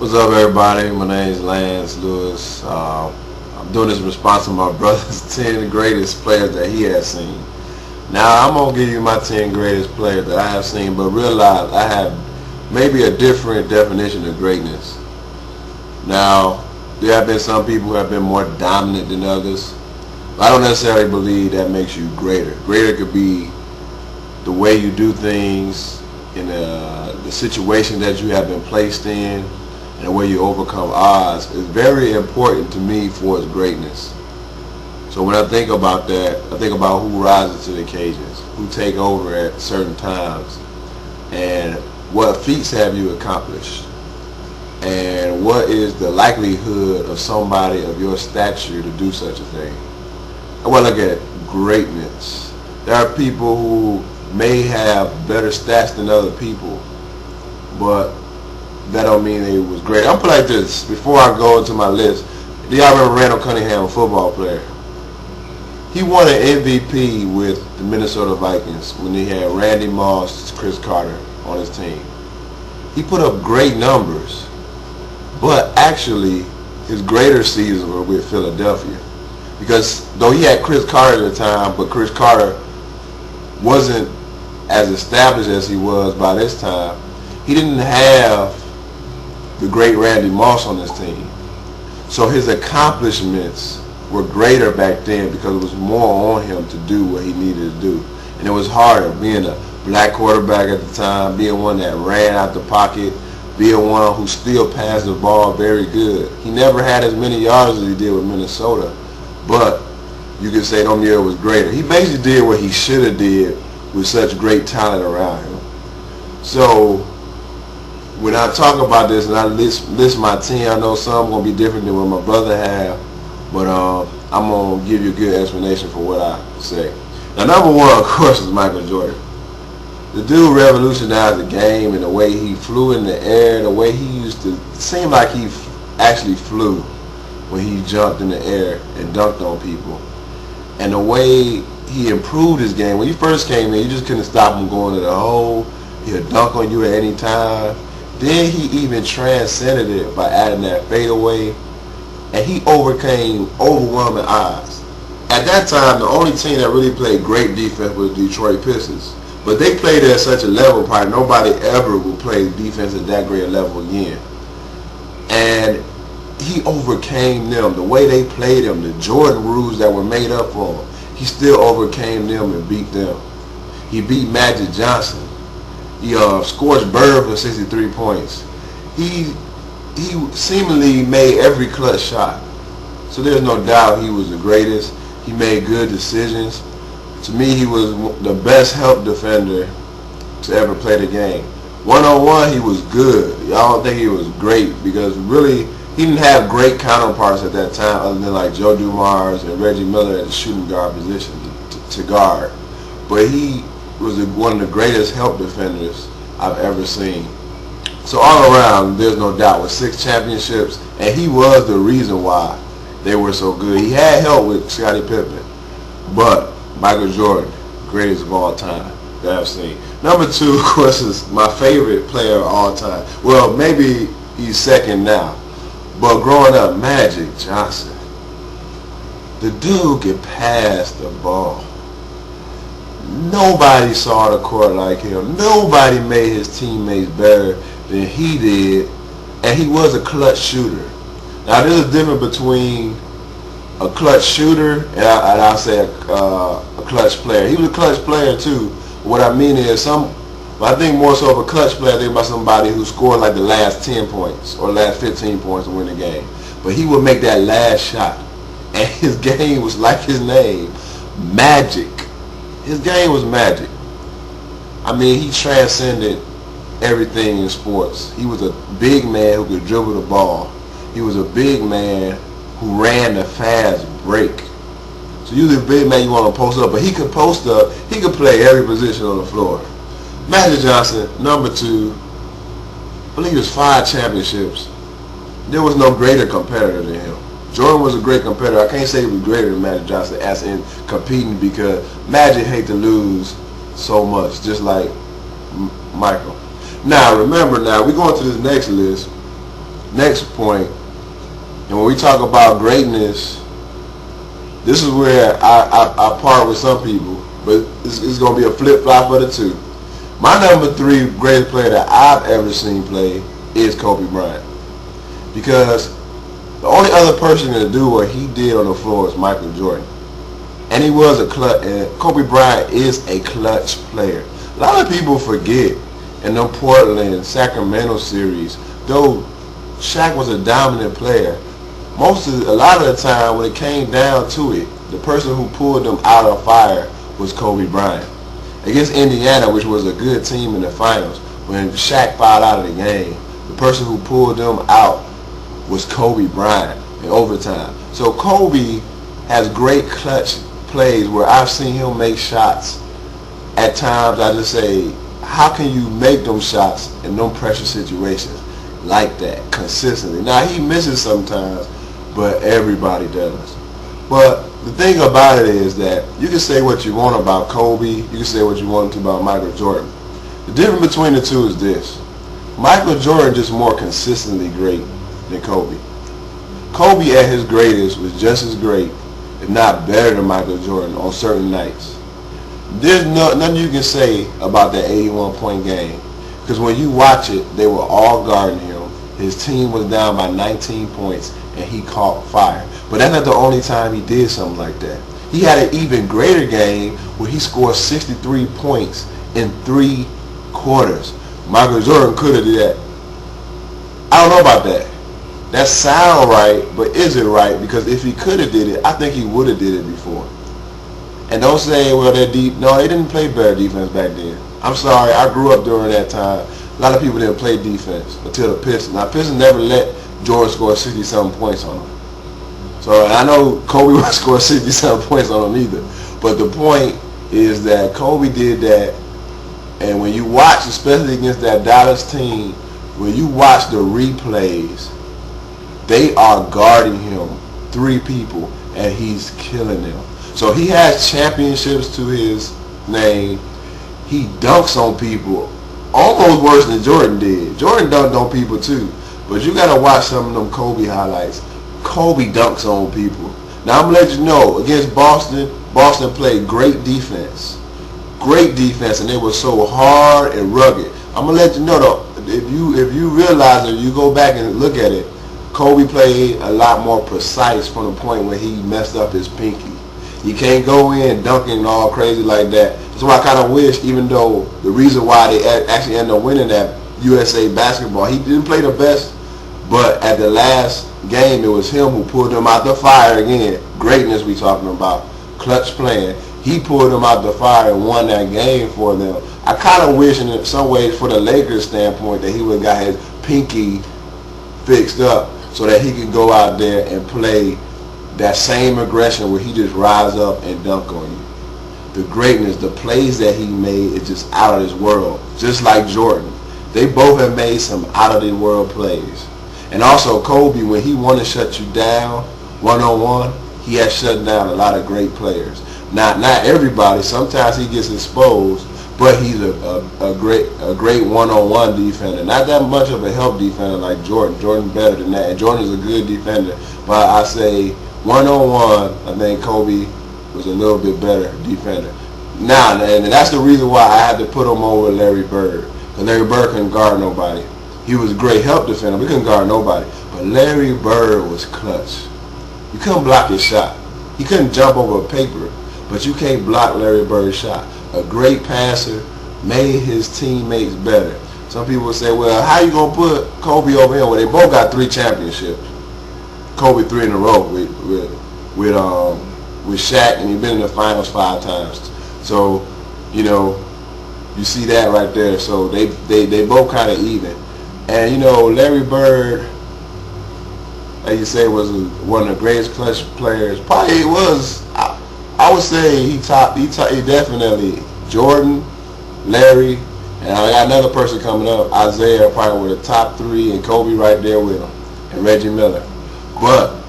What's up, everybody? My name is Lance Lewis. I'm doing this in response to my brother's 10 greatest players that he has seen. Now, I'm going to give you my 10 greatest players that I have seen, but realize I have maybe a different definition of greatness. Now, there have been some people who have been more dominant than others. But I don't necessarily believe that makes you greater. Greater could be the way you do things, in the situation that you have been placed in, and the way you overcome odds is very important to me for its greatness. So when I think about that, I think about who rises to the occasions, who take over at certain times, and what feats have you accomplished, and what is the likelihood of somebody of your stature to do such a thing. I want to look at greatness. There are people who may have better stats than other people, but that don't mean they was great. I'll put it like this before I go into my list. Do y'all remember Randall Cunningham, a football player? He won an MVP with the Minnesota Vikings when he had Randy Moss, Chris Carter on his team. He put up great numbers, but actually his greater seasons were with Philadelphia. Because though he had Chris Carter at the time, but Chris Carter wasn't as established as he was by this time, he didn't have the great Randy Moss on his team. So his accomplishments were greater back then because it was more on him to do what he needed to do. And it was harder being a black quarterback at the time, being one that ran out the pocket, being one who still passed the ball very good. He never had as many yards as he did with Minnesota, but you could say them years was greater. He basically did what he should have did with such great talent around him. So when I talk about this and I list my 10, I know some going to be different than what my brother had, but I'm going to give you a good explanation for what I say. Now, number one, of course, is Michael Jordan. The dude revolutionized the game in the way he flew in the air, the way he used to seem like he actually flew when he jumped in the air and dunked on people. And the way he improved his game. When he first came in, you just couldn't stop him going to the hole. He'll dunk on you at any time. Then he even transcended it by adding that fadeaway, and he overcame overwhelming odds. At that time, the only team that really played great defense was the Detroit Pistons. But they played at such a level, probably nobody ever will play defense at that great a level again. And he overcame them. The way they played them, the Jordan rules that were made up for him, he still overcame them and beat them. He beat Magic Johnson. He scorched Bird for 63 points. He seemingly made every clutch shot. So there's no doubt he was the greatest. He made good decisions. To me, he was the best help defender to ever play the game. One-on-one, he was good. Y'all don't think he was great because really he didn't have great counterparts at that time other than like Joe Dumars and Reggie Miller at the shooting guard position to guard. But he was one of the greatest help defenders I've ever seen. So all around, there's no doubt, with 6 championships, and he was the reason why they were so good. He had help with Scottie Pippen, but Michael Jordan, greatest of all time that I've seen. Number 2, of course, is my favorite player of all time. Well, maybe he's second now, but growing up, Magic Johnson. The dude could pass the ball. Nobody saw the court like him. Nobody made his teammates better than he did, and he was a clutch shooter. Now, there's a difference between a clutch shooter and I'll say a clutch player. He was a clutch player too. What I mean is I think more so of a clutch player, I think about somebody who scored like the last 10 points or last 15 points to win the game. But he would make that last shot, and his game was like his name, magic. His game was magic. I mean, he transcended everything in sports. He was a big man who could dribble the ball. He was a big man who ran the fast break. So usually a big man you want to post up, but he could post up. He could play every position on the floor. Magic Johnson, number 2. I believe it was 5 championships. There was no greater competitor than him. Jordan was a great competitor. I can't say he was greater than Magic Johnson as in competing because Magic hate to lose so much, just like Michael. Now, remember now, we're going to this next list. next point, and when we talk about greatness, this is where I part with some people, but it's going to be a flip-flop of the two. My number 3 greatest player that I've ever seen play is Kobe Bryant. Because the only other person to do what he did on the floor is Michael Jordan. And he was a clutch, and Kobe Bryant is a clutch player. A lot of people forget in the Portland, Sacramento series, though Shaq was a dominant player, a lot of the time when it came down to it, the person who pulled them out of fire was Kobe Bryant. Against Indiana, which was a good team in the finals, when Shaq fouled out of the game, the person who pulled them out was Kobe Bryant in overtime. So Kobe has great clutch plays where I've seen him make shots. At times I just say, how can you make them shots in them pressure situations like that consistently? Now he misses sometimes, but everybody does. But the thing about it is that you can say what you want about Kobe, you can say what you want about Michael Jordan. The difference between the two is this. Michael Jordan just more consistently great than Kobe. Kobe at his greatest was just as great, if not better than Michael Jordan on certain nights. There's nothing you can say about that 81-point game, because when you watch it, they were all guarding him. His team was down by 19 points, and he caught fire. But that's not the only time he did something like that. He had an even greater game where he scored 63 points in 3 quarters. Michael Jordan could have did that. I don't know about that. That sound right, but is it right? Because if he could have did it, I think he would have did it before. And don't say, well, they're deep. No, they didn't play better defense back then. I'm sorry, I grew up during that time. A lot of people didn't play defense until the Pistons. Now, Pistons never let Jordan score 60-something points on them. So I know Kobe would score 60-something points on them either. But the point is that Kobe did that. And when you watch, especially against that Dallas team, when you watch the replays, they are guarding him, 3 people, and he's killing them. So he has championships to his name. He dunks on people almost worse than Jordan did. Jordan dunked on people too. But you got to watch some of them Kobe highlights. Kobe dunks on people. Now I'm going to let you know, against Boston, Boston played great defense. Great defense, and they were so hard and rugged. I'm going to let you know, though, if you realize it, you go back and look at it, Kobe played a lot more precise from the point where he messed up his pinky. You can't go in dunking all crazy like that. So I kind of wish, even though the reason why they actually ended up winning that USA basketball, he didn't play the best, but at the last game, it was him who pulled them out the fire again. Greatness we talking about. Clutch playing. He pulled them out the fire and won that game for them. I kind of wish in some ways for the Lakers standpoint that he would have got his pinky fixed up so that he could go out there and play that same aggression where he just rise up and dunk on you. The greatness, the plays that he made is just out of this world. Just like Jordan. They both have made some out of this world plays. And also Kobe, when he wanted to shut you down one-on-one, he has shut down a lot of great players. Not everybody. Sometimes he gets exposed, but he's a great one-on-one defender. Not that much of a help defender like Jordan. Jordan's better than that. And Jordan is a good defender. But I say one-on-one, I think Kobe was a little bit better defender. Now, and that's the reason why I had to put him over Larry Bird. Because Larry Bird couldn't guard nobody. He was a great help defender. We couldn't guard nobody. But Larry Bird was clutch. You couldn't block his shot. He couldn't jump over a paper. But you can't block Larry Bird's shot. A great passer made his teammates better. Some people will say, well, how you going to put Kobe over him? Well, they both got 3 championships. Kobe 3 in a row with Shaq, and he's been in the finals 5 times. So, you know, you see that right there. So they both kind of even. And, you know, Larry Bird, like you say, was one of the greatest clutch players. Probably it was, I would say he definitely Jordan, Larry, and I got another person coming up, Isaiah, probably were the top 3, and Kobe right there with him, and Reggie Miller. But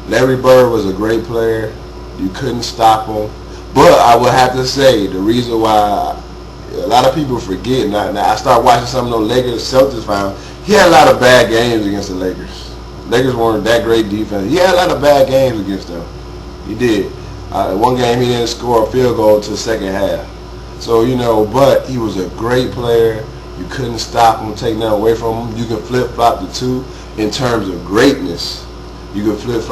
Larry Bird was a great player. You couldn't stop him. But I would have to say the reason why a lot of people forget, now I started watching some of those Lakers Celtics finals, he had a lot of bad games against the Lakers. Lakers weren't that great defense. He had a lot of bad games against them. He did. One game he didn't score a field goal until the second half. So, you know, but he was a great player. You couldn't stop him, take nothing away from him. You can flip-flop the two in terms of greatness. You can flip-flop